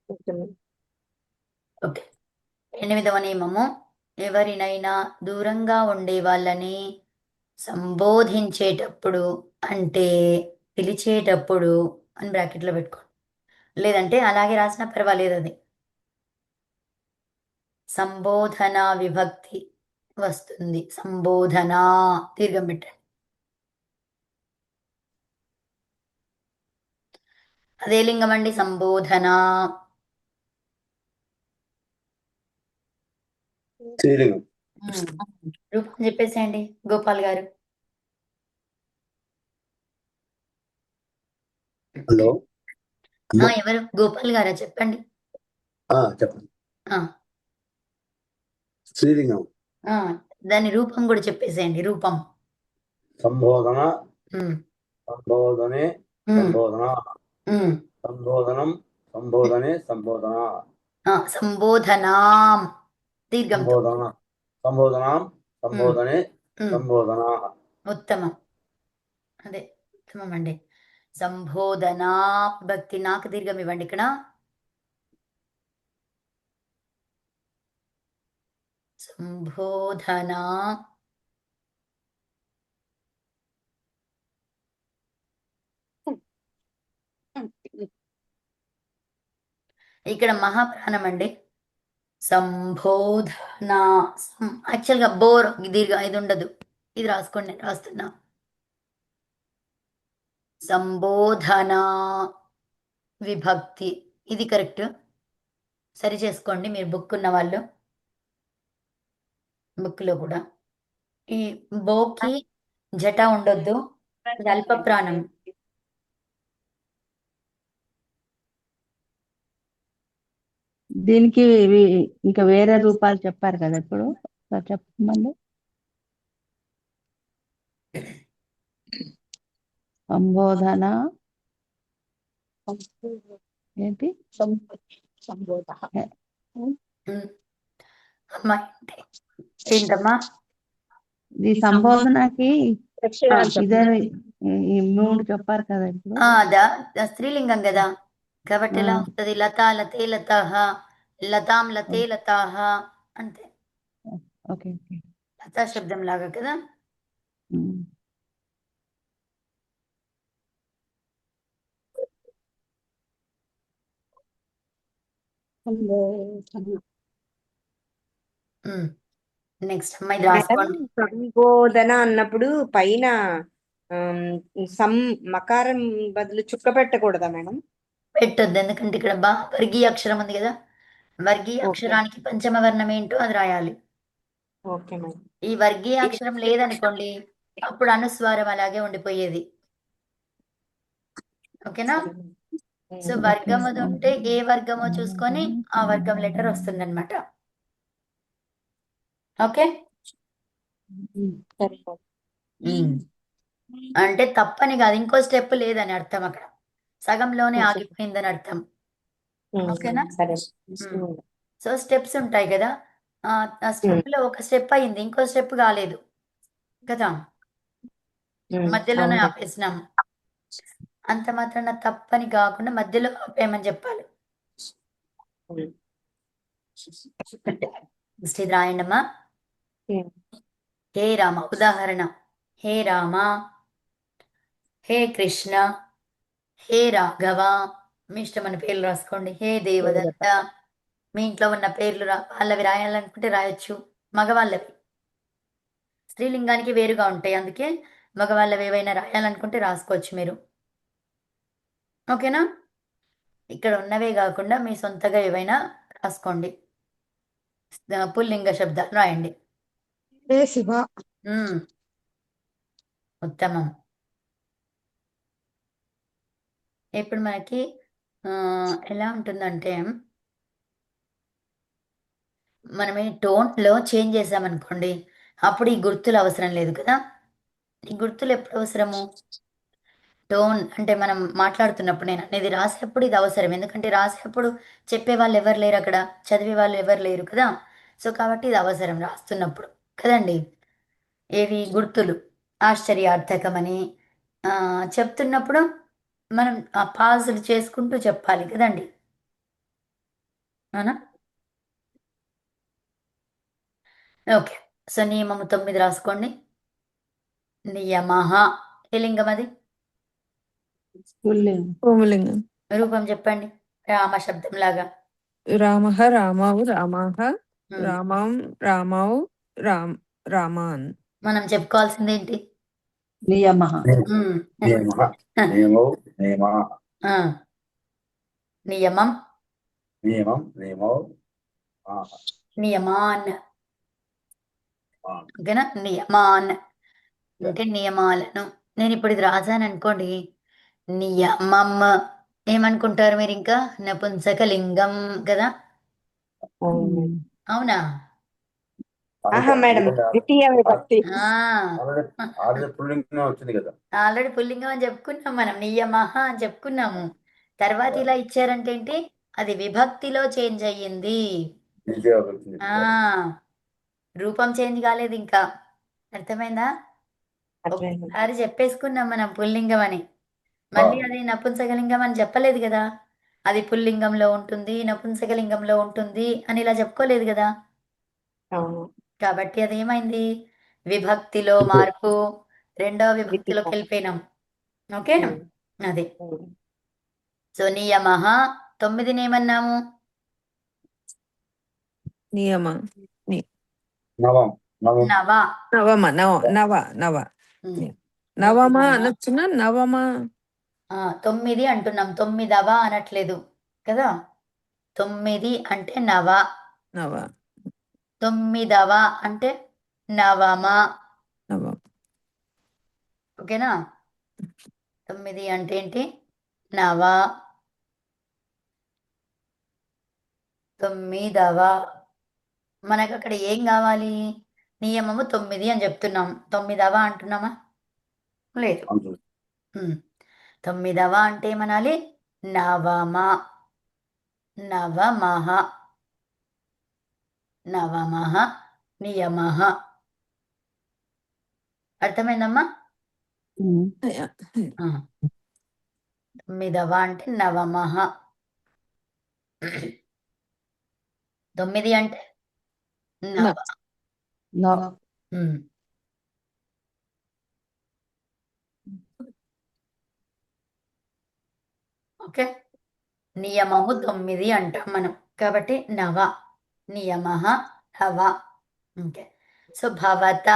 Okay madam. Okay. 8వ నియమము, ఎవరినైనా దూరంగా ఉండే వాళ్ళని సంబోధించేటప్పుడు అంటే పిలిచేటప్పుడు అని బ్రాకెట్‌లో పెట్టుకోండి. లేదంటే అలాగే రాసినా పర్వాలేదది. సంబోధన విభక్తి వస్తుంది. సంబోధనా దీర్ఘం పెట్టండి. అదే లింగం అండి సంబోధన. స్త్రీలింగం. హ్మ్. రూపం చెప్పేసేయండి గోపాల్ గారు. హలో అమ్మ. ఎవరు? గోపాల్ గారా? చెప్పండి. చెప్పండి. ఆ! స్త్రీలింగం. ఆ! దాని రూపం గూడా చెప్పేసేయండి. రూపం. సంబోధన, హ్మ్. సంబోధనే, హ్మ్. సంబోధన, హ్మ్. సంబోధనం, సంబోధనే, సంబోధన, సంబోధనాం దీర్ఘంతో. సంబోధన, సంబోధనాం, హ్మ్. సంబోధనే, హ్మ్. సంబోధన. ఉత్తమం. అదే ఉత్తమమండి. సంబోధనా భక్తి నాకు దీర్ఘం ఇవ్వండి ఇక్కడ. సంబోధనా ఇక్కడ మహాప్రాణమండి. సంబోధన యాక్చువల్‌గా బోర్ దీర్ఘ ఇది ఉండదు. ఇది రాసుకోండి నేను రాస్తున్నా. సంబోధనా విభక్తి ఇది కరెక్ట్. సరి చేసుకోండి మీరు బుక్ ఉన్నవాళ్ళు. బుక్‌లో కూడా. ఈ బోకి జట ఉండొద్దు. ఇది అల్ప ప్రాణం. దీనికి ఇంకా వేరే రూపాలు చెప్పారు కదా ఇప్పుడు, చెప్పమండి. సంబోధన ఏంటి? సంబోధ. హ్మ్. అమ్మా ఏంటమ్మా? ఈ సంబోధనకి ఆ! ఇద్దరు ఈ మూడు చెప్పారు కదా ఇప్పుడు. అదా స్త్రీలింగం గదా! కాబట్టి ఎలా ఆ, వస్తది? లతా లతే లతాః, లతాం లతే లతాః అంతే. Okay okay. లతా శబ్దం లాగా కదా! ఉమ్. హ్మ్. నెక్స్ట్ అమ్మా ఇది మేడం, రాసుకోండి. సంబోధన అన్నప్పుడు పైన ఆమ్, సం మకారం బదులు చుక్క పెట్టకూడదా మేడం? పెట్టొద్దు. ఎందుకంటే ఇక్కడ వర్గీయ అక్షరం ఉంది గదా! వర్గీయ ఓకే. అక్షరానికి పంచమ వర్ణం ఏంటో అది రాయాలి. Okay madam. ఈ వర్గీయ అక్షరం లేదనుకోండి, అప్పుడు అనుస్వారం అలాగే ఉండిపోయేది. ఓకేనా? సరే మేడం. So, okay. వర్గముది ఉంటే ఏ వర్గమో చూసుకొని ఆ వర్గం లెటర్ వస్తుందన్నమాట. ఓకే? సరే మేడం. హ్మ్. అంటే తప్పని గాదు. ఇంకో స్టెప్ లేదని అర్థం అక్కడ. సగంలోనే ఓకే. ఆగిపోయిందని అర్థం. ఓకేనా? సరే. హ్మ్. సో, స్టెప్స్ ఉంటాయి గదా! ఆ స్టెప్‌లో ఒక స్టెప్ అయింది. ఇంకో స్టెప్ గాలేదు. కదా! మధ్యలోనే అవును. ఆపేసినాం. అంత మాత్రాన తప్పని గాకుండా మధ్యలో ఆపేయమని జెప్పాలి. నెక్స్ట్ ఇది రాయండమ్మా. హే రామ ఉదాహరణ. హే రామ, హే కృష్ణ, హే రాఘవ మీ ఇష్టమైన పేర్లు రాసుకోండి. హే దేవదత్త మీ ఇంట్లో ఉన్న పేర్లు వాళ్ళవి రాయాలనుకుంటే రాయొచ్చు. మగవాళ్ళవి. స్త్రీలింగానికి వేరుగా ఉంటాయి. అందుకే మగవాళ్ళవి ఏవైనా రాయాలనుకుంటే రాసుకోవచ్చు మీరు. ఓకేనా? ఇక్కడ ఉన్నవే గాకుండా మీ సొంతగా ఏవైనా రాసుకోండి. పుల్లింగ శబ్దాలు రాయండి. హే శివ. హ్మ్. ఉత్తమం. ఇప్పుడు మనకి ఎలా ఉంటుందంటే మనం ఈ టోన్‌లో చేంజ్ చేశామనుకోండి, అప్పుడు ఈ గుర్తులు అవసరం లేదు కదా! ఈ గుర్తులు ఎప్పుడు అవసరము? టోన్ అంటే మనం మాట్లాడుతున్నప్పుడు నేననేది రాసేప్పుడు ఇది అవసరం. ఎందుకంటే రాసేప్పుడు చెప్పేవాళ్ళు ఎవరు లేరక్కడ. చదివేవాళ్ళు ఎవరు లేరు కదా! సో, కాబట్టి ఇది అవసరం రాస్తున్నప్పుడు. కదండీ! ఏవి గుర్తులు. ఆశ్చర్యార్థకమని చెప్తున్నప్పుడు మనం పాజులు చేసుకుంటూ చెప్పాలి కదండీ! అవునా? ఓకే. సో నియమము 9 రాసుకోండి. నియమః ఏ లింగం అది? పుల్లింగం. పుంలింగం. రూపం చెప్పండి రామ శబ్దం లాగా. రామః రామౌ రామాః ఉమ్. రామం రామౌ రామాన్. మనం చెప్పుకోవాల్సింది ఏంటి? నియమః. ఉమ్. నియమః నియమౌ నియమః ఆ. నియమం నియమం నియమౌ నియమాన్. ఓకేనా? నియమాన్ అంటే నియమాలను. నేను ఇప్పుడు ఇది రాశాను అనుకోండి, నియమం ఏమనుకుంటారు మీరు? ఇంకా నపుంసకలింగం కదా? ఉమ్. అవునా? ఆహా మేడం, ద్వితీయ విభక్తి. ఆల్రెడీ పుల్లింగం వచ్చింది కదా. ఆల్రెడీ పుల్లింగం అని చెప్పుకున్నాం మనం, నియమః అని చెప్పుకున్నాము. తర్వాత ఇలా ఇచ్చారంటే ఏంటి? అది విభక్తిలో చేంజ్ అయ్యింది. ద్వితీయ విభక్తి ఆ రూపం చేంజ్ కాలేదు ఇంకా. అర్థమైందా? అర్థమైంది. ఒకసారి చెప్పేసుకున్నాం మనం పుల్లింగం అని, మళ్ళీ అది నపుంసకలింగం అని చెప్పలేదు కదా. అది పుల్లింగంలో ఉంటుంది, నపుంసకలింగంలో ఉంటుంది అని ఇలా చెప్పుకోలేదు కదా. అవును. కాబట్టి అది ఏమైంది? విభక్తిలో మార్పు, రెండవ విభక్తిలోకి వెళ్ళిపోయినాం. ఓకే, అది. సో నియమః 9 ఏమన్నాము? నియమ నవం నవం నవ. నవమ నవ నవ ఉమ్. నవమ నవమ. అనొచ్చునా? నవమ 9 అంటున్నాం, 9వ అనట్లేదు కదా. 9 అంటే నవ, నవ 9వ అంటే నవమ. నవ. ఓకేనా? 9 అంటే ఏంటి? నవ. 9వ. మనకు అక్కడ ఏం కావాలి? నియమము 9 అని చెప్తున్నాం, 9వ అంటున్నామా? లేదు. అంటుంది. 9వ అంటే ఏమనాలి? నవమ. నవమః. నవమః నియమః. అర్థమైందమ్మా? ఉమ్. 9వ అంటే నవమః. 9 అంటే నవ. నో. ఉమ్. ఓకే, నియమము 9 అంటాం మనం, కాబట్టి నవ. నియమః నవ. ఓకే. సో భవత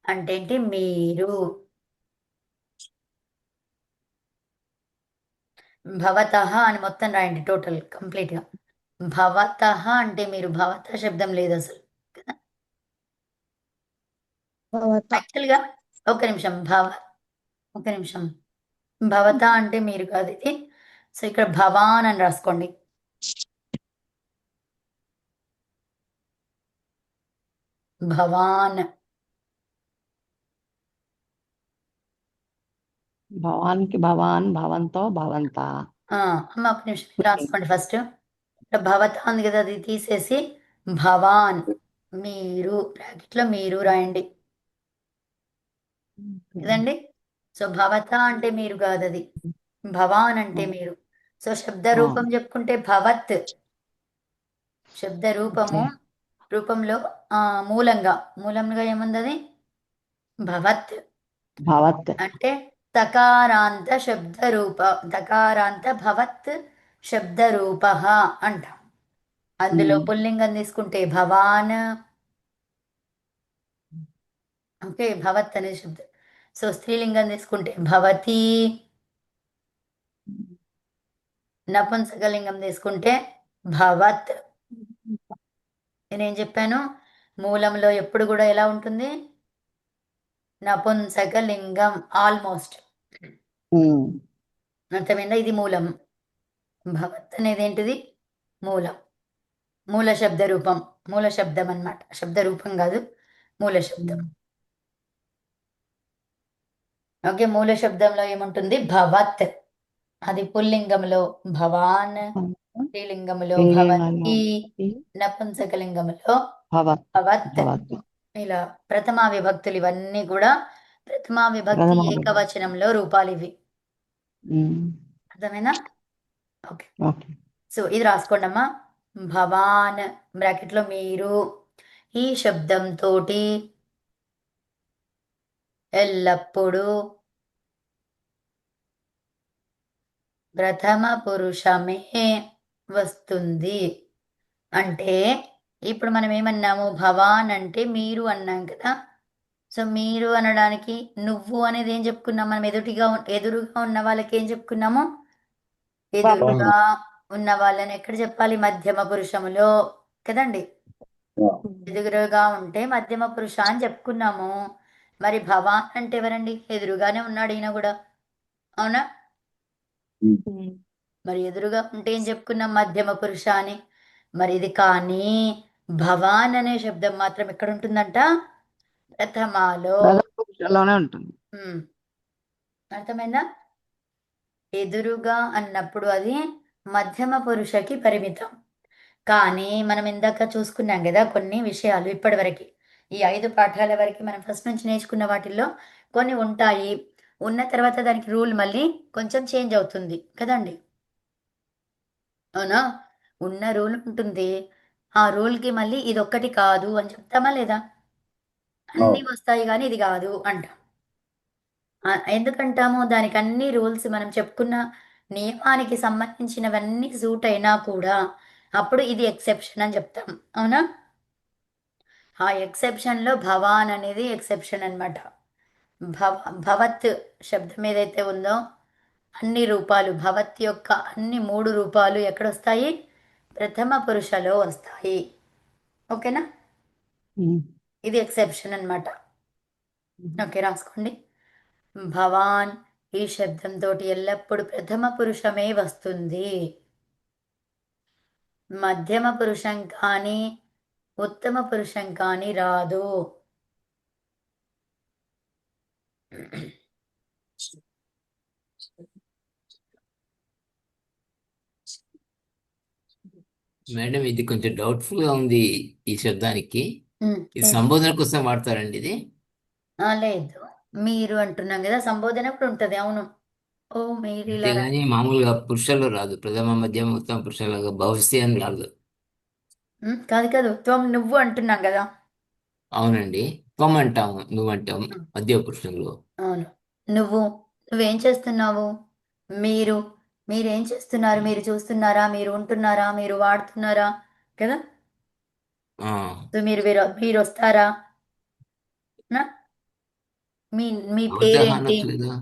అంటే ఏంటి? మీరు. భవతః అని మొత్తం రాయండి, టోటల్ కంప్లీట్గా. భవతః అంటే మీరు, భవత శబ్దం లేదు అసలు కదా. యాక్చువల్గా ఒక నిమిషం, ఒక నిమిషం. భవత అంటే మీరు కాదు ఇది. సో ఇక్కడ భవాన్ అని రాసుకోండి. భవాన్. భవాన్కి భవాన్, భవంతో భవంత. అమ్మ ఒక నిమిషం ఇది రాసుకోండి ఫస్ట్. భవత ఉంది కదా, అది తీసేసి భవాన్, మీరు బ్రాకెట్లో మీరు రాయండి కదండి. సో భవత అంటే మీరు కాదు, అది భవాన్ అంటే మీరు. సో శబ్ద రూపం చెప్పుకుంటే భవత్. శబ్ద రూపము రూపంలో మూలంగా ఏముంది? అది భవత్. భవత్. అంటే తకారాంత శబ్ద రూప, తకారాంత భవత్ శబ్ద రూప అంటాం. అందులో పుల్లింగం తీసుకుంటే భవాన్. ఓకే, భవత్ అనే శబ్దం. సో స్త్రీలింగం తీసుకుంటే భవతి. నపుంసకలింగం తీసుకుంటే భవత్. నేనేం చెప్పాను? మూలంలో ఎప్పుడు కూడా ఎలా ఉంటుంది? నపుంసకలింగం ఆల్మోస్ట్. అర్థమైందా? ఇది మూలం. భవత్ అనేది ఏంటిది? మూలం. మూల శబ్ద రూపం, మూల శబ్దం అన్నమాట. శబ్ద రూపం కాదు, మూల శబ్దం. ఓకే, మూల శబ్దంలో ఏముంటుంది? భవత్. అది పుల్లింగంలో భవాన్, స్త్రీలింగంలో భవతి, నపుంసకలింగంలో భవత్. భవత్. భవత్. ఇలా ప్రథమా విభక్తులు ఇవన్నీ కూడా ప్రథమా విభక్తి ప్రథమా విభక్తి. ఏకవచనంలో రూపాలు ఇవి. అర్థమైనా? Okay, okay. సో ఇది రాసుకోండి అమ్మా. భవాన్ బ్రాకెట్లో మీరు ఈ శబ్దంతో ఎల్లప్పుడూ ప్రథమ పురుషమే వస్తుంది. అంటే ఇప్పుడు మనం ఏమన్నాము, భవాన్ అంటే మీరు అన్నాం కదా. సో మీరు అనడానికి నువ్వు అనేది ఏం చెప్పుకున్నాం మనం, ఎదురుగా ఉన్న వాళ్ళకి ఏం చెప్పుకున్నాము, ఎదురుగా ఉన్న వాళ్ళని ఎక్కడ చెప్పాలి, మధ్యమ పురుషములో కదండి. ఎదురుగా ఉంటే మధ్యమ పురుష అని చెప్పుకున్నాము. మరి భవాన్ అంటే ఎవరండి, ఎదురుగానే ఉన్నాడు ఈయన కూడా, అవునా. మరి ఎదురుగా ఉంటే ఏం చెప్పుకున్నాం, మధ్యమ పురుష అని. మరి ఇది కానీ భవాన్ అనే శబ్దం మాత్రం ఎక్కడ ఉంటుందంట, ప్రథమాలో. ప్రథమ పురుషులోనే ఉంటుంది. అర్థమైందా. ఎదురుగా అన్నప్పుడు అది మధ్యమ పురుషకి పరిమితం. కానీ మనం ఇందాక చూసుకున్నాం కదా కొన్ని విషయాలు ఇప్పటివరకు, ఈ 5 పాఠాల వరకు మనం ఫస్ట్ నుంచి నేర్చుకున్న వాటిల్లో కొన్ని ఉంటాయి. ఉన్న తర్వాత దానికి రూల్ మళ్ళీ కొంచెం చేంజ్ అవుతుంది కదండి, అవునా. ఉన్న రూల్ ఉంటుంది, ఆ రూల్కి మళ్ళీ ఇది ఒక్కటి కాదు అని చెప్తామా లేదా. అన్నీ వస్తాయి కానీ ఇది కాదు అంటాం. ఎందుకంటాము, దానికి అన్ని రూల్స్ మనం చెప్పుకున్న నియమానికి సంబంధించినవన్నీ సూట్ అయినా కూడా అప్పుడు ఇది ఎక్సెప్షన్ అని చెప్తాం, అవునా. ఆ ఎక్సెప్షన్లో భవాన్ అనేది ఎక్సెప్షన్ అన్నమాట. భవత్ శబ్దం ఏదైతే ఉందో అన్ని రూపాలు, భవత్ యొక్క అన్ని 3 రూపాలు ఎక్కడొస్తాయి, ప్రథమ పురుషలో వస్తాయి. ఓకేనా, ఇది ఎక్సెప్షన్ అన్నమాట. ఓకే, రాసుకోండి. భవాన్ ఈ శబ్దంతో ఎల్లప్పుడూ ప్రథమ పురుషమే వస్తుంది. మధ్యమ పురుషం కానీ ఉత్తమ పురుషం కానీ రాదు. మేడం ఇది కొంచెం డౌట్ఫుల్ గా ఉంది. ఈ శబ్దానికి ఇది ఏంటి? సంబోధన కోసం వాడతారండి ఇది. లేదు, మీరు అంటున్నాం కదా, సంబోధన కూడా ఉంటది, అవును. ఓ మీరు ఇలా అంతేగాని మామూలుగా పురుషుల్లో రాదు. ప్రథమ మధ్యమ ఉత్తమ పురుషులుగా భవిష్య అని రాదు. కాదు కాదు, త్వం నువ్వు అంటున్నాం కదా. అవునండి, త్వం అంటాము, నువ్వు అంటాం మధ్య పురుషుల్లో. అవును, నువ్వేం చేస్తున్నావు, మీరు మీరేం చేస్తున్నారు, మీరు చూస్తున్నారా, మీరు ఉంటున్నారా, మీరు వాడుతున్నారా కదా. ఆ, సో మీరు వస్తారా నా? మీ మీ అవగాహన పేరేంటి, అనొచ్చు కదా.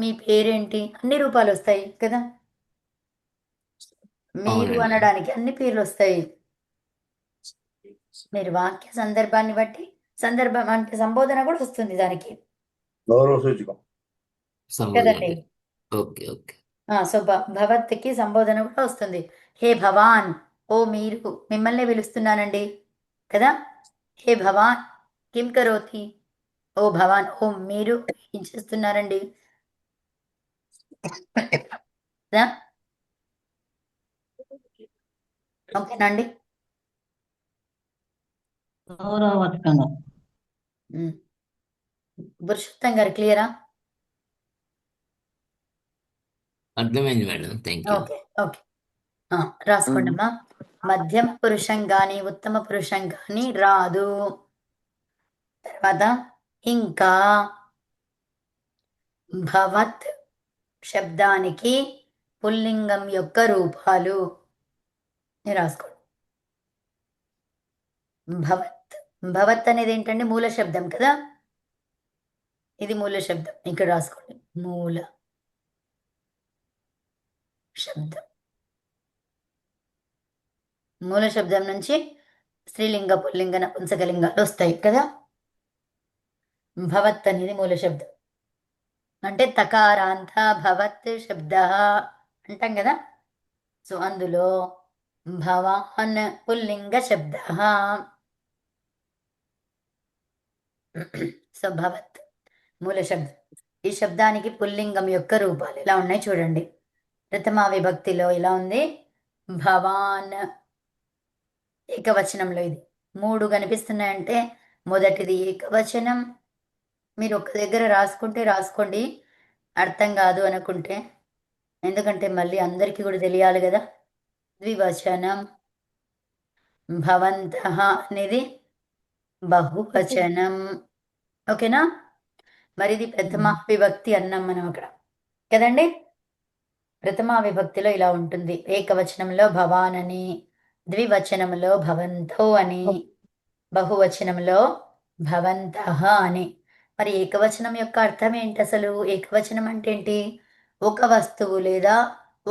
మీ పేరేంటి, అన్ని రూపాలు వస్తాయి కదా. మీరు అవునండి. అనడానికి అన్ని పేర్లు వస్తాయి. మీరు వాక్య సందర్భాన్ని బట్టి, సందర్భం అంటే సంబోధన కూడా వస్తుంది దానికి గౌరవ సూచకం. సంబోధన. కదండి. Okay okay. సో భవత్కి సంబోధన కూడా వస్తుంది. హే భవాన్, ఓ మీరు, మిమ్మల్ని పిలుస్తున్నానండి కదా. హే భవాన్ కిం కరోతి, ఓ భవాన్, ఓ మీరు ఏం చేస్తున్నారండి కదా. ఓకేనండి. గౌరవవత్కంగా. పురుషోత్తం గారు క్లియరా. అర్థమైంది madam, thank you. Okay okay, రాసుకోండి అమ్మా. మధ్యమ పురుషం కానీ ఉత్తమ పురుషం కానీ రాదు. తర్వాత ఇంకా భవత్ శబ్దానికి పుల్లింగం యొక్క రూపాలు రాసుకోండి. భవత్ అనేది ఏంటంటే మూల శబ్దం కదా, ఇది మూల శబ్దం, ఇక్కడ రాసుకోండి. మూల శబ్దం, మూల శబ్దం నుంచి స్త్రీలింగ పుల్లింగ నపుంసకలింగాలు వస్తాయి కదా. భవత్ అనేది మూల శబ్దం, అంటే తకారాంత భవత్ శబ్ద అంటాం కదా. సో అందులో భవాన్ పుల్లింగ శబ్ద. సో భవత్ మూల శబ్దం. ఈ శబ్దానికి పుల్లింగం యొక్క రూపాలు ఎలా ఉన్నాయి చూడండి. ప్రథమా విభక్తిలో ఇలా ఉంది, భవాన్. ఏకవచనంలో ఇది 3 కనిపిస్తున్నాయంటే మొదటిది ఏకవచనం. మీరు ఒక దగ్గర రాసుకోండి, అర్థం కాదు అనుకుంటే, ఎందుకంటే మళ్ళీ అందరికీ కూడా తెలియాలి కదా. ద్వివచనం. భవంతః అనేది బహువచనం. ఓకేనా? మరి ఇది ప్రథమా విభక్తి అన్నాం మనం అక్కడ కదండి. ప్రథమా విభక్తిలో ఇలా ఉంటుంది. ఏకవచనంలో భవాన్ అని, ద్వివచనంలో భవంతో అని, బహువచనంలో భవంతః అని. మరి ఏకవచనం యొక్క అర్థం ఏంటి అసలు? ఏకవచనం అంటే ఏంటి? ఒక వస్తువు లేదా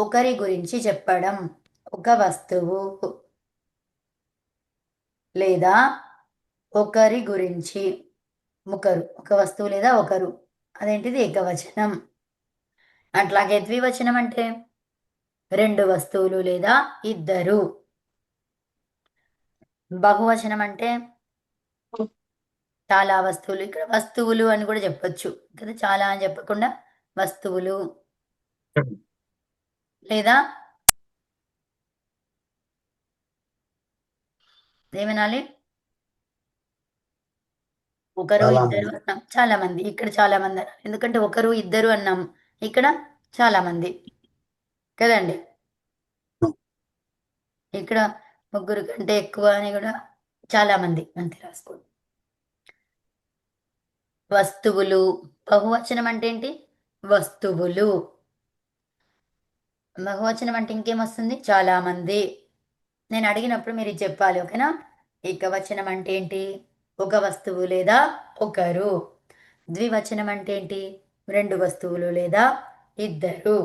ఒకరి గురించి చెప్పడం. ఒక వస్తువు లేదా ఒకరి గురించి. ఒక వస్తువు లేదా ఒకరు. అదేంటిది? ఏకవచనం. అట్లాగే ద్వివచనం అంటే రెండు వస్తువులు లేదా ఇద్దరు. బహువచనం అంటే చాలా వస్తువులు. ఇక్కడ వస్తువులు అని కూడా చెప్పొచ్చు కదా, చాలా అని చెప్పకుండా వస్తువులు లేదా ఏమనాలి? ఒకరు చాలా ఇద్దరు మంది. అన్నాం, చాలా మంది. ఇక్కడ చాలా మంది అన్నాం ఎందుకంటే ఒకరు ఇద్దరు అన్నాం, ఇక్కడ చాలా మంది కదండి. ఇక్కడ ముగ్గురు కంటే ఎక్కువ అని కూడా చాలా మంది అంతే రాసుకోండి. వస్తువులు. బహువచనం అంటే ఏంటి? వస్తువులు. బహువచనం అంటే ఇంకేమొస్తుంది? చాలా మంది. నేను అడిగినప్పుడు మీరు ఇది చెప్పాలి, ఓకేనా? ఏకవచనం అంటే ఏంటి? ఒక వస్తువు లేదా ఒకరు. ద్వివచనం అంటే ఏంటి? రెండు వస్తువులు లేదా ఇద్దరు.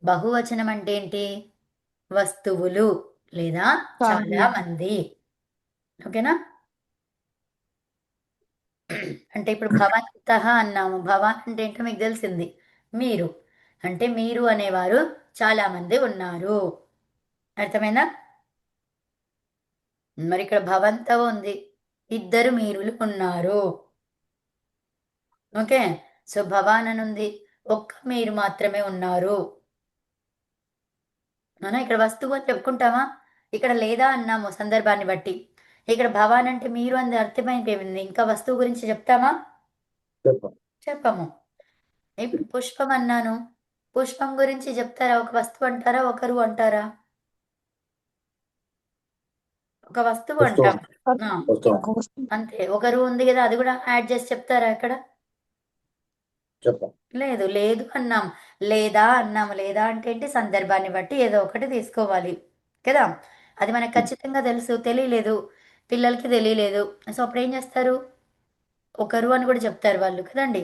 బహువచనం అంటే ఏంటి? వస్తువులు లేదా చాలా మంది. ఓకేనా? అంటే ఇప్పుడు భవంతః అన్నాము. భవాన్ అంటే ఏంటో మీకు తెలిసింది, మీరు. అంటే మీరు అనేవారు చాలా మంది ఉన్నారు. అర్థమైందా? మరి ఇక్కడ భవంతః ఉంది, ఇద్దరు మీరులు ఉన్నారు. ఓకే. సో భవాన్ అని ఉంది, ఒక్క మీరు మాత్రమే ఉన్నారు. మనం ఇక్కడ వస్తువు అని చెప్పుకుంటామా? ఇక్కడ లేదా అన్నాము సందర్భాన్ని బట్టి. ఇక్కడ భవాన్ అంటే మీరు అని అర్థమైపోయింది. ఇంకా వస్తువు గురించి చెప్తామా? చెప్పండి. చెప్పము. ఇప్పుడు పుష్పం అన్నాను, పుష్పం గురించి చెప్తారా? ఒక వస్తువు అంటారా, ఒకరు అంటారా? ఒక వస్తువు వస్తువు. అంటాం. ఆ, వస్తాం. అంతే. ఒకరు ఉంది కదా, అది కూడా యాడ్ చేసి చెప్తారా ఇక్కడ? చెప్పండి. లేదు. లేదు అన్నాం, లేదా అన్నాము. లేదా అంటే ఏంటి? సందర్భాన్ని బట్టి ఏదో ఒకటి తీసుకోవాలి కదా. అది మనకు ఖచ్చితంగా తెలుసు, తెలియలేదు, పిల్లలకి తెలియలేదు. సో అప్పుడు ఏం చేస్తారు? ఒకరు అని కూడా చెప్తారు వాళ్ళు కదండి.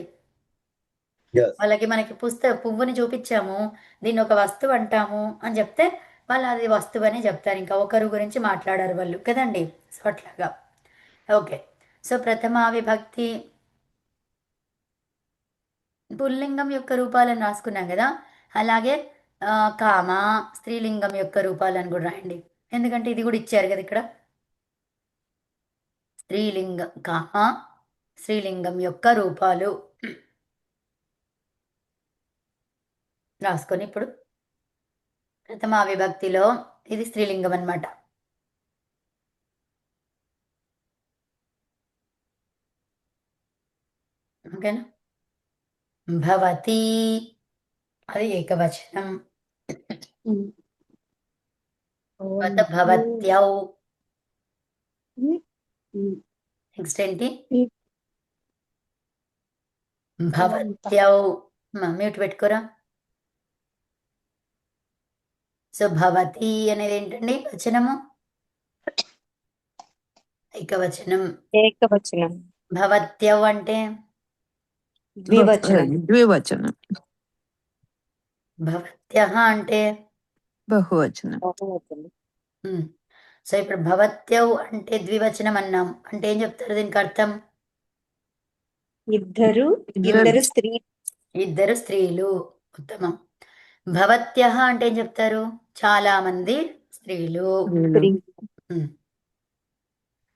ఎస్. వాళ్ళకి మనకి పువ్వుని చూపించాము, దీన్ని ఒక వస్తువు అంటాము అని చెప్తే వాళ్ళు అది వస్తువు అని చెప్తారు. ఇంకా ఒకరు గురించి మాట్లాడారు వాళ్ళు కదండి. సో అట్లాగా. ఓకే. సో ప్రథమా విభక్తి పుల్లింగం యొక్క రూపాలను రాసుకున్నాం కదా. అలాగే కామ స్త్రీలింగం యొక్క రూపాలను కూడా రాయండి, ఎందుకంటే ఇది కూడా ఇచ్చారు కదా ఇక్కడ. కామ స్త్రీలింగం యొక్క రూపాలు రాసుకొని ఇప్పుడు ప్రథమా విభక్తిలో ఇది స్త్రీలింగం అన్నమాట. ఓకేనా? భవతి అది ఏకవచనం. భవత్యౌ. నెక్స్ట్ ఏంటి? భవత్యౌ. మ్యూట్ పెట్టుకోరా. సో భవతి అనేది ఏంటండి? వచనము, ఏకవచనం. ఏకవచనం. భవత్యౌ అంటే ద్వివచనం. ద్వివచనం. భవత్యః అంటే బహువచనం. బహువచనం. సో ఇప్పుడు భవత్యౌ అంటే ద్వివచనం అన్నాం అంటే ఏం చెప్తారు దీనికి అర్థం? ఇద్దరు ఇద్దరు స్త్రీ. ఇద్దరు స్త్రీలు. ఉత్తమం. భవత్యః అంటే ఏం చెప్తారు? చాలా మంది స్త్రీలు. స్త్రీ.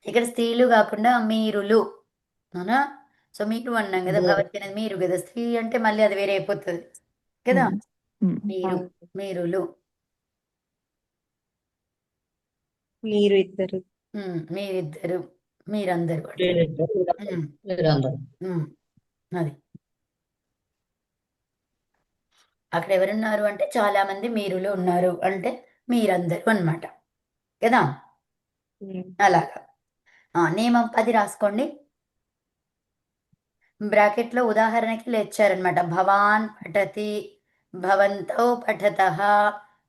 ఇక్కడ స్త్రీలు కాకుండా మీరులు, అవునా? సో మీరు అన్నాం కదా, భవతి అనేది మీరు కదా, స్త్రీ అంటే మళ్ళీ అది వేరే అయిపోతుంది కదా. మీరు, మీరులు. మీరు ఇద్దరు. మీరిద్దరు, మీరందరూ. అది అక్కడ ఎవరున్నారు అంటే చాలా మంది మీరులు ఉన్నారు అంటే మీరందరూ అన్నమాట కదా. ఉమ్. అలాగా నియమం 10 రాసుకోండి. బ్రాకెట్లో ఉదాహరణకి ఇలా ఇచ్చారనమాట. భవాన్ పఠతి, భవంతౌ పఠతః,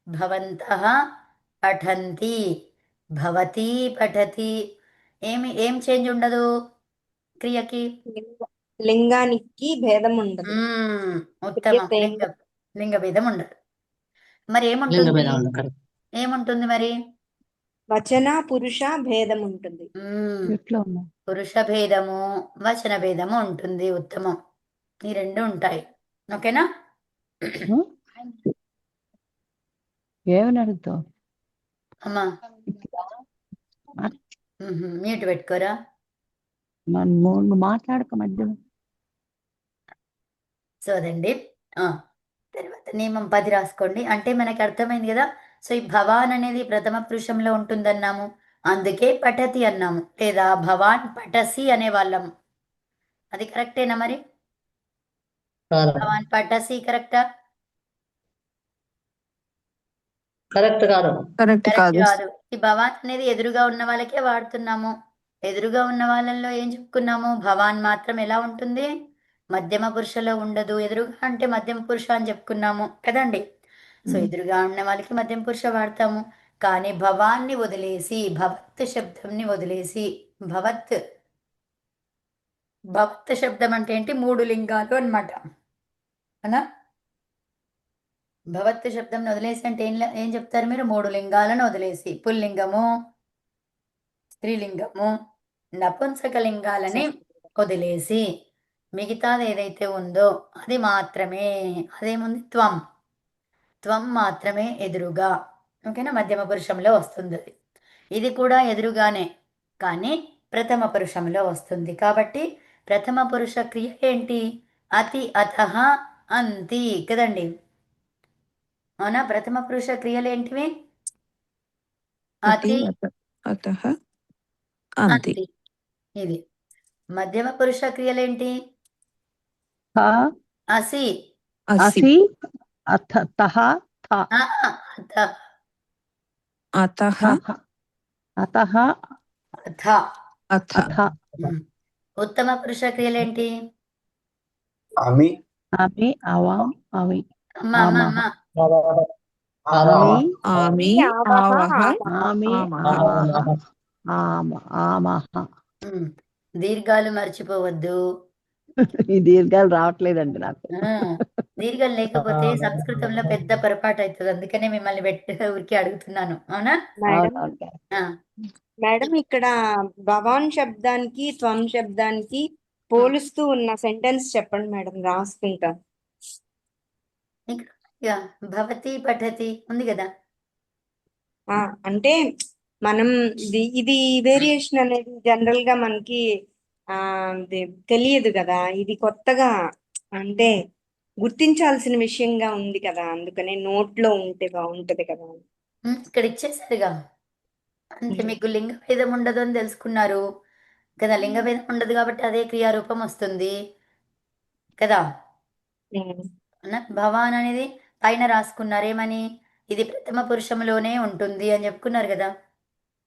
భవంతః పఠంతి, భవతి పఠతి. ఏం చేంజ్ ఉండదు క్రియకి. లింగానికి భేదం ఉండదు. క్రియ ఉత్తమం. సేమ్. లింగ భేదం ఉండదు. మరి లింగ ఏముంటుంది? భేదం ఉండదు, కరెక్ట్. ఏముంటుంది మరి? వచన పురుష భేదం ఉంటుంది. ఎట్లా ఉన్నా పురుష భేదము, వచన భేదము ఉంటుంది. ఉత్తమం. ఈ రెండు ఉంటాయి. ఓకేనా? ఏమని అడుగుతావు అమ్మా మ్యూట్ పెట్టుకోరా. నువ్వు మాట్లాడక మధ్యలో. సో అదండి. తర్వాత నియమం 10 రాసుకోండి. అంటే మనకి అర్థమైంది కదా. సో ఈ భవాన్ అనేది ప్రథమ పురుషంలో ఉంటుందన్నాము, అందుకే పఠతి అన్నాము. లేదా భవాన్ పఠసి అనే వాళ్ళము. అది కరెక్టేనా మరి? భవాన్ పఠసి కరెక్టా? కరెక్ట్ కాదు. కరెక్ట్ కరెక్ట్ కాదు. కాదు. ఈ భవాన్ అనేది ఎదురుగా ఉన్న వాళ్ళకే వాడుతున్నాము. ఎదురుగా ఉన్న వాళ్ళల్లో ఏం చెప్పుకున్నాము? భవాన్ మాత్రం ఎలా ఉంటుంది? మధ్యమ పురుషలో ఉండదు. ఎదురుగా అంటే మధ్యమ పురుష అని చెప్పుకున్నాము కదండి. సో ఎదురుగా ఉన్న వాళ్ళకి మధ్యమ పురుష వాడతాము. కానీ భవాన్ని వదిలేసి, భవత్ శబ్దంని వదిలేసి, భవత్ శబ్దం అంటే ఏంటి? 3 లింగాలు అన్నమాట. అవునా? భవత్ శబ్దం వదిలేసి అంటే ఏం చెప్తారు మీరు? 3 లింగాలను వదిలేసి, పుల్లింగము, స్త్రీలింగము, నపుంసక లింగాలని వదిలేసి మిగతాది ఏదైతే ఉందో అది మాత్రమే. అదేముంది? త్వం మాత్రమే ఎదురుగా. ఓకేనా? మధ్యమ పురుషంలో వస్తుంది అది. ఇది కూడా ఎదురుగానే, కానీ ప్రథమ పురుషంలో వస్తుంది. కాబట్టి ప్రథమ పురుష క్రియ ఏంటి? అతి, అతః, అంతి కదండి. అవునా? ప్రథమ పురుష క్రియలు ఏంటివి? అతి అతి, అతః అంతి. అంతి. ఇది. మధ్యమ పురుష క్రియలేంటి? అసి, అసి అసి అథ తహ థ అత, అతః అతః అథ. అథ. అథ ఉత్తమ పురుష క్రియలేంటి? ఆమి, అమి అవాం అవి అమ్మా అమ్మా అమ్మా. అమి ఆమి ఆవహ, ఆవహ ఆమి ఆమహ. ఆవహ ఆమహ. దీర్ఘాలు మర్చిపోవద్దు. ఈ దీర్ఘాలు రావట్లేదండి నాకు. దీర్ఘాలు లేకపోతే సంస్కృతంలో పెద్ద పొరపాటు అవుతుంది. అందుకనే మిమ్మల్ని ఊరికి అడుగుతున్నాను. అవునా? మేడం అవునవును. ఆ, మేడం ఇక్కడ భవాన్ శబ్దానికి త్వం శబ్దానికి పోలుస్తూ ఉన్న సెంటెన్స్ చెప్పండి మేడం, రాసుకుంటా. ఇక్కడ ఇక భవతి పఠతి ఉంది కదా. అంటే మనం ఇది వేరియేషన్ అనేది జనరల్ గా మనకి ఇది తెలియదు కదా. ఇది కొత్తగా అంటే గుర్తించాల్సిన విషయంగా ఉంది కదా, అందుకనే నోట్లో ఉంటే బాగుంటది కదా. ఇక్కడ ఇచ్చేసారుగా. అంతే. మీకు లింగ భేదం ఉండదు అని తెలుసుకున్నారు కదా. లింగ భేదం ఉండదు కాబట్టి అదే క్రియారూపం వస్తుంది కదా. భవాన్ అనేది పైన రాసుకున్నారు ఏమని? ఇది ప్రథమ పురుషంలోనే ఉంటుంది అని చెప్పుకున్నారు కదా.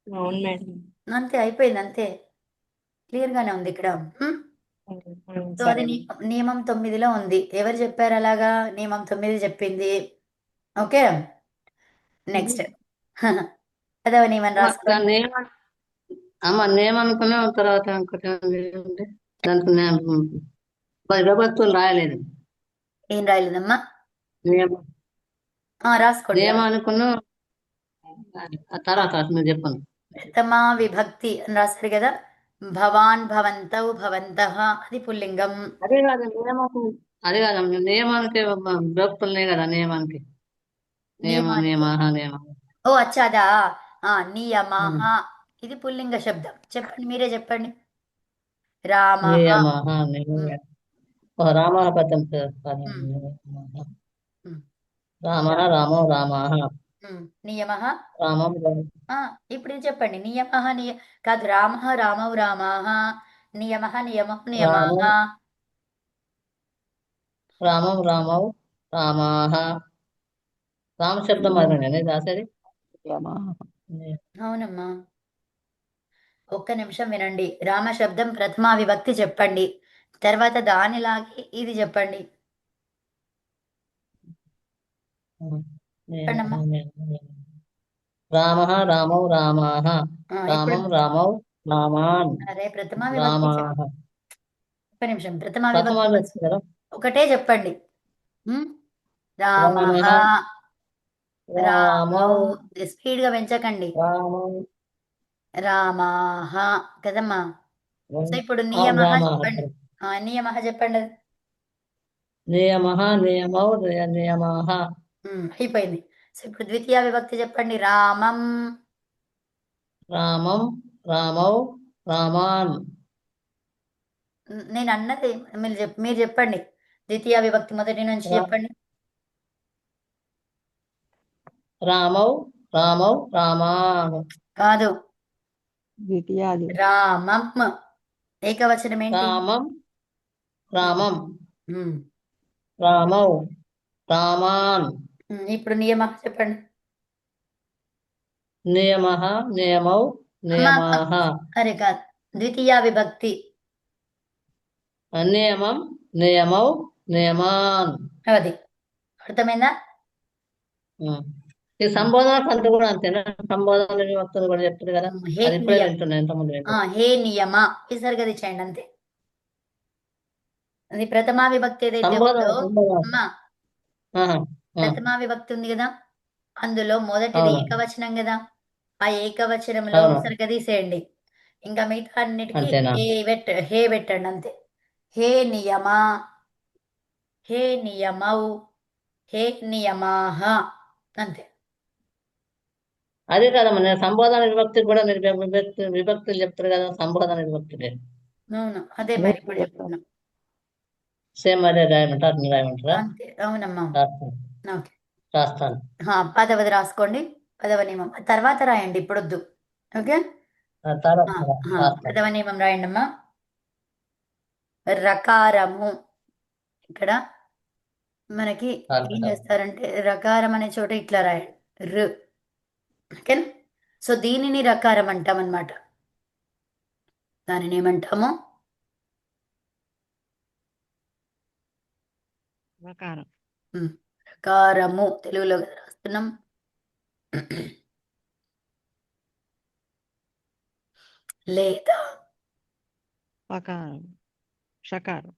అవును మేడం. అంతే, అయిపోయింది. అంతే, క్లియర్ గానే ఉంది ఇక్కడ. సో అది సరే. నియమం 9లో ఉంది. ఎవరు చెప్పారు అలాగా? నియమం 9 చెప్పింది. ఓకే, నెక్స్ట్ పదవ నియమం రాసుకోండి. నేమ్ అనుకునే తర్వాత ఇంకోటి ఉంది. దానికి విభక్తులు రాయలేదు. ఏం రాయలేదమ్మా? నియమం రాసుకోండి. నియమం అనుకున్న తర్వాత మీరు చెప్పండి. ప్రథమా విభక్తి అని రాశారు కదా. భవాన్, భవంతౌ, భవంతః అది పుల్లింగం. అదే కాదు నియమానికి విభక్తులు ఉన్నాయి కదా. నియమానికి నియమః. ఓ అచ్చా, అదా. నియమః ఇది పుల్లింగ శబ్దం. చెప్పండి, మీరే చెప్పండి. రామః. నియమః రామః పదం. రామః రామో రామాః. నియమః. రామం ఇప్పుడు ఇది చెప్పండి. నియమః కాదు. రామః రామౌ రామాః. నియమః నియమౌ నియమాః. రామం రామౌ రామాః. రామ శబ్దం అదే రాసేది. అవునమ్మా. ఒక్క నిమిషం వినండి. రామ శబ్దం ప్రథమా విభక్తి చెప్పండి. తర్వాత దానిలాగే ఇది చెప్పండి. చెప్పండమ్మా. రామః రామౌ రామాః ఇప్పుడు రామం రామౌ రామాన్ అరే ప్రథమా విభక్తి రామాః ఒక్క నిమిషం. ప్రథమా ప్రథమా విభక్తి విభక్తి కదా. ఒకటే చెప్పండి. రామః రామః రామౌ రామౌ స్పీడ్ గా పెంచకండి. రామౌ రామాహ కదమ్మా. సో ఇప్పుడు నియమః రామాః చెప్పండి. నియమః చెప్పండి అది. నియమః నియమౌ నియమాః అయిపోయింది. సో ఇప్పుడు ద్వితీయ విభక్తి చెప్పండి. రామం రామం రామౌ రామాన్ నేను అన్నది మీరు చెప్పండి. ద్వితీయ విభక్తి మొదటి నుంచి రా- చెప్పండి. రామౌ రామౌ రామాన్ కాదు, ద్వితీయాది రామం ఏకవచనం ఏంటి? రామం రామం ఉమ్. రామౌ రామాన్ ఇప్పుడు నియమః చెప్పండి. నియమః నియమౌ నియమాః అరే కాదు, ద్వితీయ విభక్తి. నియమం నియమౌ నియమాన్ అది అర్థమైందా? ఈ సంబోధన కంటే కూడా అంతేనా? సంబోధన విభక్తులు కూడా చెప్తుంది కదా. హే అది ఇప్పుడే నియ వింటున్నా, ఇంతకుముందు వింటున్నా. హే నియమ విసర్గది చేయండి అంతే. అది ప్రథమా విభక్తి ఏదైతే సంబోధన ఉందో సంబోధన అమ్మా, ఆహా, ప్రథమా విభక్తి ఉంది కదా, అందులో మొదటిది అవును ఏకవచనం కదా, ఆ ఏకవచనంలో అవును విసర్గ తీసేయండి. ఇంకా మిగతా అన్నిటికీ అంతేనా? హే పెట్టండి అంతే. హే నియమ, హే నియమౌ, హే నియమాః అంతే. అదే కదమ్మా, నేను సంబోధన విభక్తి కూడా మీరు విభక్తులు చెప్తారు కదా, సంబోధన విభక్తి అవును, అదే మరి ఇప్పుడు చెప్తున్నాం. సేమ్ అదే రాయమంటారా? అట్లా రాయమంటారా? అంతే, అవునమ్మా. రాస్తాను ఓకే. రాస్తాను. పదవది రాసుకోండి. పదవ నియమం తర్వాత రాయండి, ఇప్పుడొద్దు. ఓకే. తర్వాత రాస్తాను. పదవ నియమం రాయండి అమ్మా. రకారము. ఇక్కడ మనకి ఏం చేస్తారంటే రకారం అనే చోట ఇట్లా రాయండి, ర్. ఓకేనా? సో దీనిని రకారం అంటాం అన్నమాట. దానిని ఏమంటాము? రకారము. తెలుగులో కదా రాస్తున్నాం. లేదా షకారం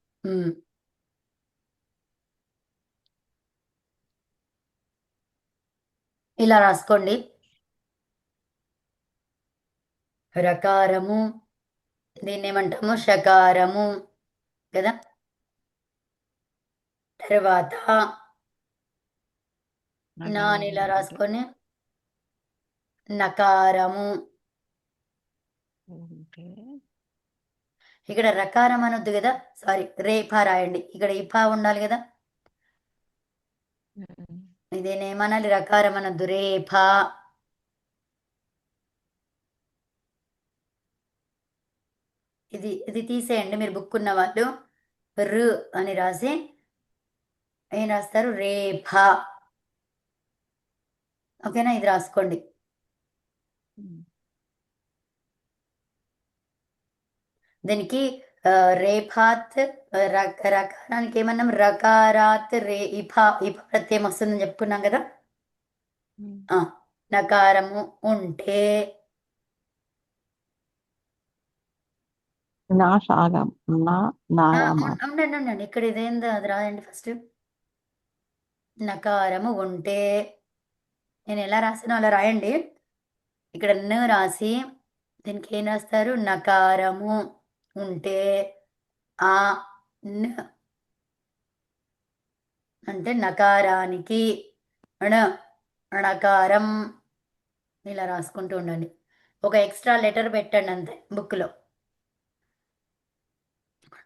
ఇలా రాసుకోండి. రకారము, దీన్ని ఏమంటాము? షకారము కదా. తర్వాత నాని ఇలా రాసుకొని నకారము. ఇక్కడ రకారం అనొద్దు కదా, సారీ, రేఫా రాయండి. ఇక్కడ ఇఫా ఉండాలి కదా. ఇదేనేమనాలి? రకారం అనొద్దు, రేఫా. ఇది తీసేయండి. మీరు బుక్ ఉన్న వాళ్ళు రు అని రాసి ఏం రాస్తారు? రేఫా. ఓకేనా? ఇది రాసుకోండి. దీనికి రేఫాత్ రకారానికి ఏమన్నాం? రకారాత్ రే ఇఫా ప్రత్యయం వస్తుందని చెప్పుకున్నాం కదా. నకారము ఉంటే ఉండండి. ఇక్కడ ఇదేందో అది రాయండి ఫస్ట్. నకారము ఉంటే నేను ఎలా రాసానో అలా రాయండి. ఇక్కడ న రాసి దీనికి ఏం రాస్తారు? నకారము ఉంటే ఆ న అంటే నకారానికి ణకారం ఇలా రాసుకుంటూ ఉండండి. ఒక ఎక్స్ట్రా లెటర్ పెట్టండి అంతే బుక్లో.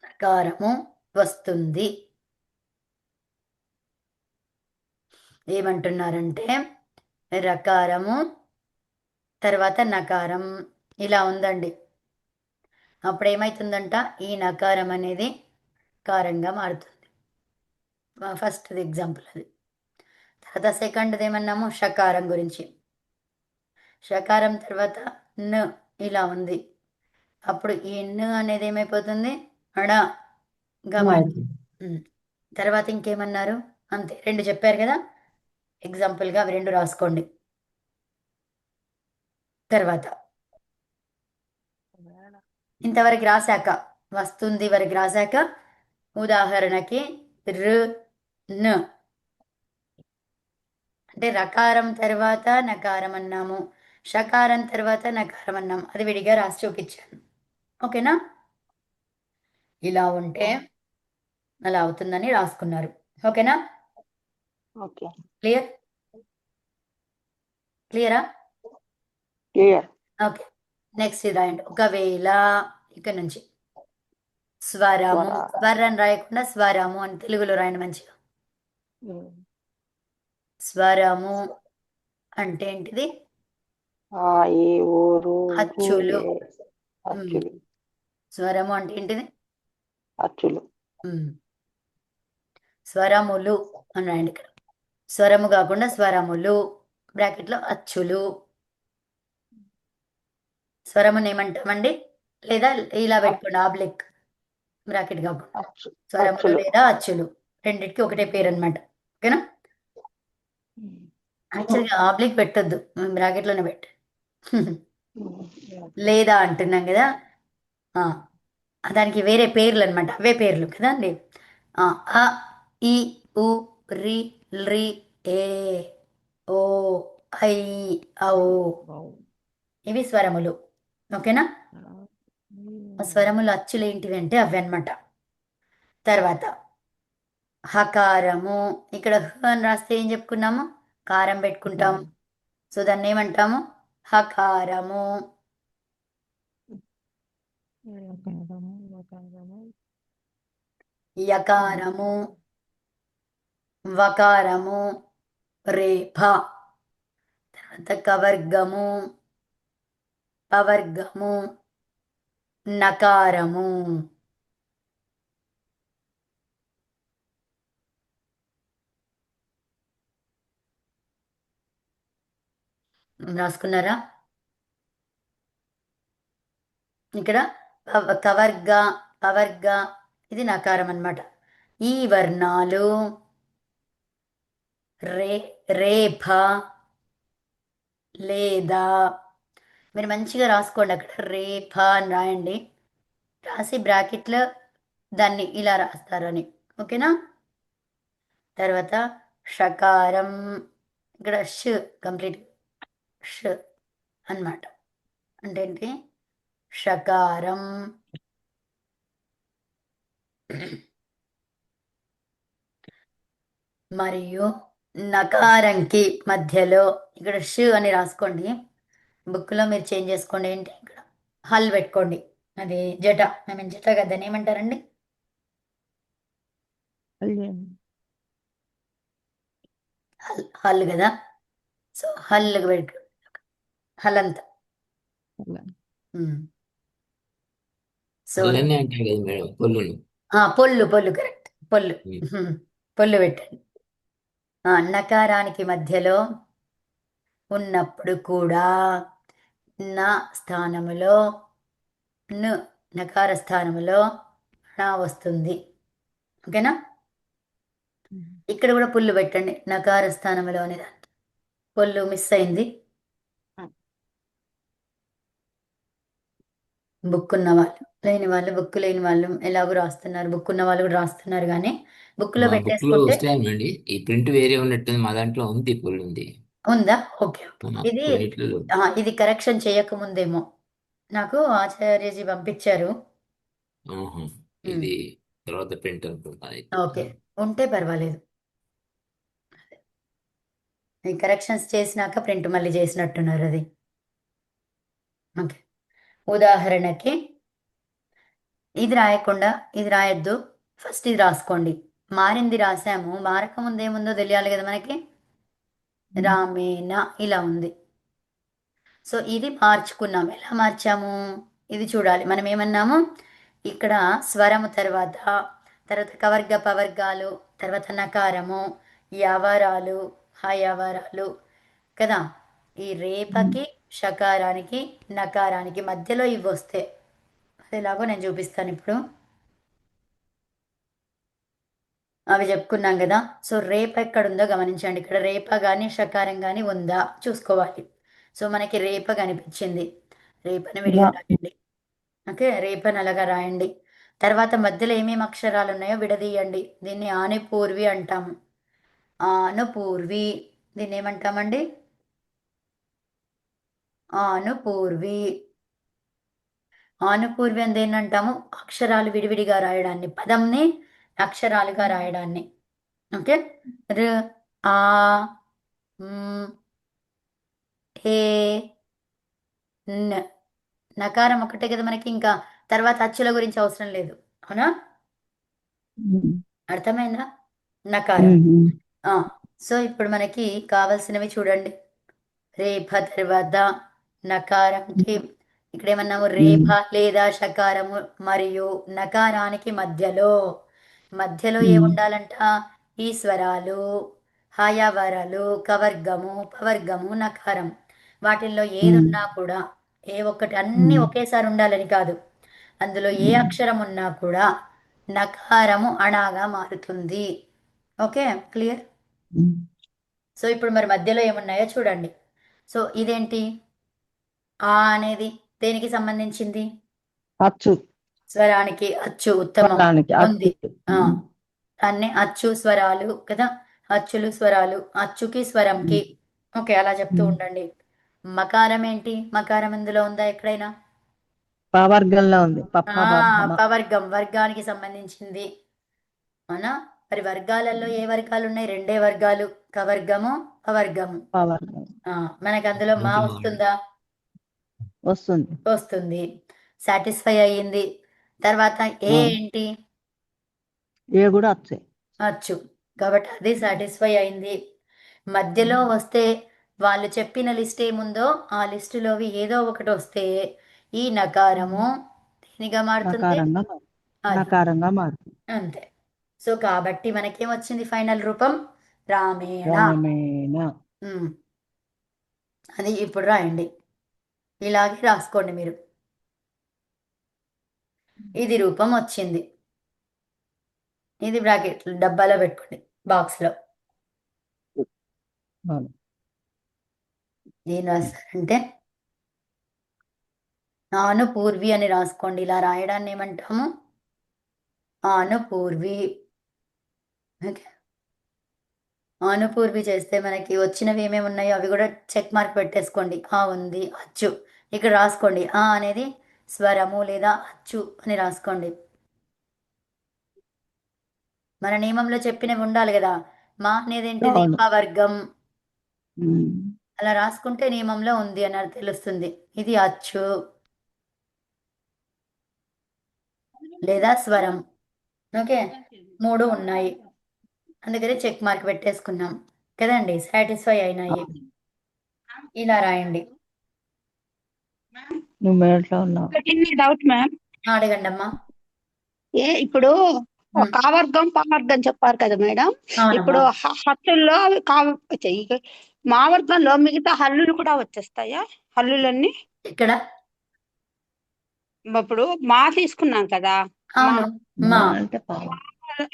నకారము వస్తుంది. ఏమంటున్నారంటే రకారము తర్వాత నకారం ఇలా ఉందండి. అప్పుడు ఏమవుతుందంట? ఈ నకారం అనేది కారంగా మారుతుంది. ఫస్ట్ ఎగ్జాంపుల్ అది. తర్వాత సెకండ్ది ఏమన్నాము? షకారం గురించి. షకారం తర్వాత న ఇలా ఉంది. అప్పుడు ఈ న అనేది ఏమైపోతుంది? అడ గమని. తర్వాత ఇంకేమన్నారు? అంతే, 2 చెప్పారు కదా. ఎగ్జాంపుల్గా అవి 2 రాసుకోండి. తర్వాత ఇంతవరకు రాశాక, వస్తుంది వరకు రాశాక, ఉదాహరణకి ర్ న అంటే రకారం తర్వాత నకారం అన్నాము, షకారం తర్వాత నకారం అన్నాము. అది విడిగా రాసి చూపించాను. ఓకేనా? ఇలా ఉంటే అలా అవుతుందని రాసుకున్నారు. ఓకేనా? Okay, clear? క్లియరా? క్లియర్. ఓకే, నెక్స్ట్ ఇది రాయండి. ఒకవేళ ఇక్కడ నుంచి స్వరము, స్వర. స్వరం రాయకుండా స్వరము అని తెలుగులో రాయండి మంచిగా. స్వరము అంటే ఏంటిది? ఆ ఏ ఓ రు రు అచ్చులు. ఏ. అచ్చులు. స్వరము అంటే ఏంటిది? అచ్చులు. స్వరములు అని రాయండి ఇక్కడ. స్వరము కాకుండా స్వరములు, బ్రాకెట్లో అచ్చులు. స్వరముని ఏమంటామండి? లేదా ఇలా పెట్టుకోండి, ఆబ్లిక్ బ్రాకెట్ కాకుండా. అచ్చు. స్వరములు అచ్చులు. లేదా అచ్చులు, రెండింటికి ఒకటే పేరు అనమాట. ఓకేనా? యాక్చువల్గా ఆబ్లిక్ పెట్టొద్దు, బ్రాకెట్లోనే పెట్టు. లేదా అంటున్నాం కదా, ఆ, దానికి వేరే పేర్లు అనమాట, అవే పేర్లు కదా అండి. అ ఈ ఉ రి రి ఏ ఓ ఐ ఔ, ఇవి స్వరములు. ఓకేనా? ఆ స్వరములు అచ్చులు ఏంటివి అంటే అవి అనమాట. తర్వాత హకారము, ఇక్కడ హ అని రాస్తే ఏం చెప్పుకున్నాము? కారం పెట్టుకుంటాము. సో దాన్ని ఏమంటాము? హకారము. యకారము, వకారము, రేఫ. తర్వాత కవర్గము, పవర్గము, నకారము. రాసుకున్నారా? ఇక్కడ కవర్గ, పవర్గ, ఇది నకారం అన్నమాట. ఈ వర్ణాలు రేఫ లేదా, మీరు మంచిగా రాసుకోండి అక్కడ రేఫ అని రాయండి. రాసి బ్రాకెట్లో దాన్ని ఇలా రాస్తారని. ఓకేనా? తర్వాత షకారం, ఇక్కడ ష్ కంప్లీట్ ష్ అన్నమాట. అంటే ఏంటి? షకారం. మరియు నకారంకి మధ్యలో ఇక్కడ ష్ అని రాసుకోండి. బుక్లో మీరు చేంజ్ చేసుకోండి. ఏంటి ఇక్కడ హల్ పెట్టుకోండి. అది జట, మేము జట కదా, దాన్ని ఏమంటారండి? హల్ కదా. సో హల్ పెట్టు, హల్ అంతా. సో అలానే అంటారు కదా మేడం, పొల్లుని. పొల్లు, పొల్లు కరెక్ట్, పొల్లు. ఉమ్. పొల్లు పెట్టండి. నకారానికి మధ్యలో ఉన్నప్పుడు కూడా నా స్థానములో నకార స్థానములో నా వస్తుంది. ఓకేనా? ఇక్కడ కూడా పుల్లు పెట్టండి, నకార స్థానంలో అనేది. పొల్లు మిస్ అయింది. బుక్ ఉన్న వాళ్ళు, లేని వాళ్ళు, బుక్ లేని వాళ్ళు ఎలాగో రాస్తున్నారు, బుక్ ఉన్న వాళ్ళు కూడా రాస్తున్నారు. కానీ బుక్లో మా బుక్ లో పెట్టేసుకుంటే వస్తాయండి. ఈ ప్రింట్ వేరే ఉన్నట్టుంది, మా దాంట్లో ఉంది, పొల్లు ఉంది. ఉందా? ఓకే. ఇది కొన్నిట్లో. ఇది కరెక్షన్ చేయకముందేమో నాకు ఆచార్యజీ పంపించారు. ఆహా. ఇది తర్వాత ప్రింట్ అనుకుంటా అయితే. ఓకే, ఉంటే పర్వాలేదు. ఈ కరెక్షన్స్ చేసినాక ప్రింట్ మళ్ళీ చేసినట్టున్నారు అది. ఓకే, ఉదాహరణకి ఇది రాయకుండా ఇది రాయొద్దు, ఫస్ట్ ఇది రాసుకోండి. మారింది రాసాము, మారక ముందు ఏముందో తెలియాలి కదా మనకి. రామేణ ఇలా ఉంది. సో ఇది మార్చుకున్నాం. ఎలా మార్చాము ఇది చూడాలి. మనం ఏమన్నాము? ఇక్కడ స్వరము తర్వాత కవర్గ పవర్గాలు, తర్వాత నకారము, యవరాలు, హయవరాలు కదా. ఈ రేపకి షకారానికి నకారానికి మధ్యలో ఇవి వస్తే అది ఎలాగో నేను చూపిస్తాను ఇప్పుడు. అవి చెప్పుకున్నాం కదా. సో రేప ఎక్కడ ఉందో గమనించండి. ఇక్కడ రేప కానీ షకారం కానీ ఉందా చూసుకోవాలి. సో మనకి రేప కనిపించింది, రేపని విడిగా రాయండి. ఓకే, రేపని అలాగా రాయండి. తర్వాత మధ్యలో ఏమేమి అక్షరాలు ఉన్నాయో విడదీయండి. దీన్ని ఆనుపూర్వి అంటాము. ఆనుపూర్వి, దీన్ని ఏమంటామండి? ఆనుపూర్వి. ఆనుపూర్వి అని దేన్ని అంటాము? అక్షరాలు విడివిడిగా రాయడాన్ని, పదంని అక్షరాలుగా రాయడాన్ని. ఓకే, ర ఆ మ్, ఏ న్. నకారం ఒకటే కదా మనకి, ఇంకా తర్వాత అచ్చుల గురించి అవసరం లేదు. అవునా? అర్థమైందా? నకారం. సో ఇప్పుడు మనకి కావలసినవి చూడండి. రేఫ తర్వాత నకారంకి ఇక్కడ ఏమన్నాము? రేఫ లేదా షకారము మరియు నకారానికి మధ్యలో ఏముండాలంట? ఈ స్వరాలు, హయవరలు, కవర్గము, పవర్గము, నకారం. వాటిల్లో ఏది ఉన్నా కూడా, ఏ ఒక్కటి అన్ని ఒకేసారి ఉండాలని కాదు, అందులో ఏ అక్షరం ఉన్నా కూడా నకారము అణాగా మారుతుంది. Okay, clear? సో ఇప్పుడు మరి మధ్యలో ఏమున్నాయో చూడండి. సో ఇదేంటి? ఆ అనేది దేనికి సంబంధించింది? అచ్చు. స్వరానికి. అచ్చు, ఉత్తమం, స్వరానికి ఉంది. అచ్చు. అన్ని అచ్చు స్వరాలు కదా, అచ్చులు స్వరాలు, అచ్చుకి స్వరంకి. ఓకే, అలా చెప్తూ ఉండండి. మకారం ఏంటి? మకారం ఇందులో ఉందా ఎక్కడైనా? పవర్గంలో ఉంది. పప్ప పవర్గం, వర్గానికి సంబంధించింది. అవునా? మరి వర్గాలలో ఏ వర్గాలు ఉన్నాయి? రెండే వర్గాలు, కవర్గము, పవర్గము. పవర్గం మనకి అందులో మా వస్తుందా? వస్తుంది. వస్తుంది. సాటిస్ఫై అయ్యింది. తర్వాత ఏ ఏంటి? ఏ కూడా వచ్చే అచ్చు, కాబట్టి అది సాటిస్ఫై అయింది. మధ్యలో వస్తే వాళ్ళు చెప్పిన లిస్ట్ ఏముందో ఆ లిస్టులోవి ఏదో ఒకటి వస్తే ఈ నకారము దేనిగా మారుతుంది? అది. నకారంగా మారుతుంది. అంతే. సో కాబట్టి మనకేమొచ్చింది ఫైనల్ రూపం? రామేణ. రామేణ. అది ఇప్పుడు రాయండి. ఇలాగే రాసుకోండి మీరు. ఇది రూపం వచ్చింది. ఇది బ్రాకెట్ డబ్బాలో పెట్టుకోండి, బాక్స్లో. ఏం రాస్తారంటే ఆనుపూర్వి అని రాసుకోండి. ఇలా రాయడాన్ని ఏమంటాము? ఆనుపూర్వి. ఓకే, ఆనుపూర్వి చేస్తే మనకి వచ్చినవి ఏమేమి ఉన్నాయో అవి కూడా చెక్ మార్క్ పెట్టేసుకోండి. ఉంది, అచ్చు. ఇక్కడ రాసుకోండి. అనేది స్వరము లేదా అచ్చు అని రాసుకోండి. మన నియమంలో చెప్పినవి ఉండాలి కదా. మా అనేది ఏంటిది? పవర్గం. అలా రాసుకుంటే నియమంలో ఉంది అని తెలుస్తుంది. ఇది అచ్చు లేదా స్వరం. ఓకే, 3 ఉన్నాయి, అందుకని చెక్ మార్క్ పెట్టేసుకున్నాం కదండి. సాటిస్ఫై అయినాయి. ఇలా రాయండి. నువ్వు మేట్లో ఉన్నావు. Doubt ma'am. అడగండి అమ్మా. ఇప్పుడు కావర్గం పావర్గం చెప్పారు కదా మేడం. ఇప్పుడు హత్తుల్లో మా వర్గంలో మిగతా హల్లులు కూడా వచ్చేస్తాయా? హల్లులన్నీ ఇక్కడ ఇప్పుడు మా తీసుకున్నాం కదా, అవును, మా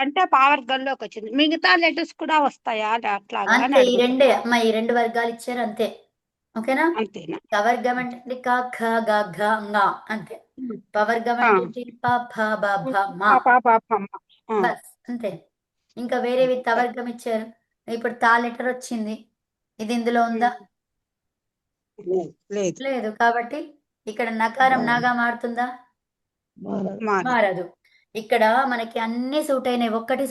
అంటే పావర్గంలోకి వచ్చింది. మిగతా లెటర్స్ కూడా వస్తాయా అట్లాగా? అంతే. ఈ రెండే అమ్మా, ఈ 2 వర్గాలు ఇచ్చారు అంతే. ఓకేనా? అంతేనా? కవర్గం అంటే క ఖ గ ఘ ంగ అంతే. పవర్గం అంటే ప ఫ బ భ మ. బస్ అంతే. ఇంకా వేరేవి తవర్గం ఇచ్చారు. ఇప్పుడు తా లెటర్ వచ్చింది, ఇది ఇందులో ఉందా? లేదు. కాబట్టి ఇక్కడ నకారం నాగా మారుతుందా? మారదు. ఇక్కడ మనకి అన్ని సూట్ అయినాయి, ఒక్కటి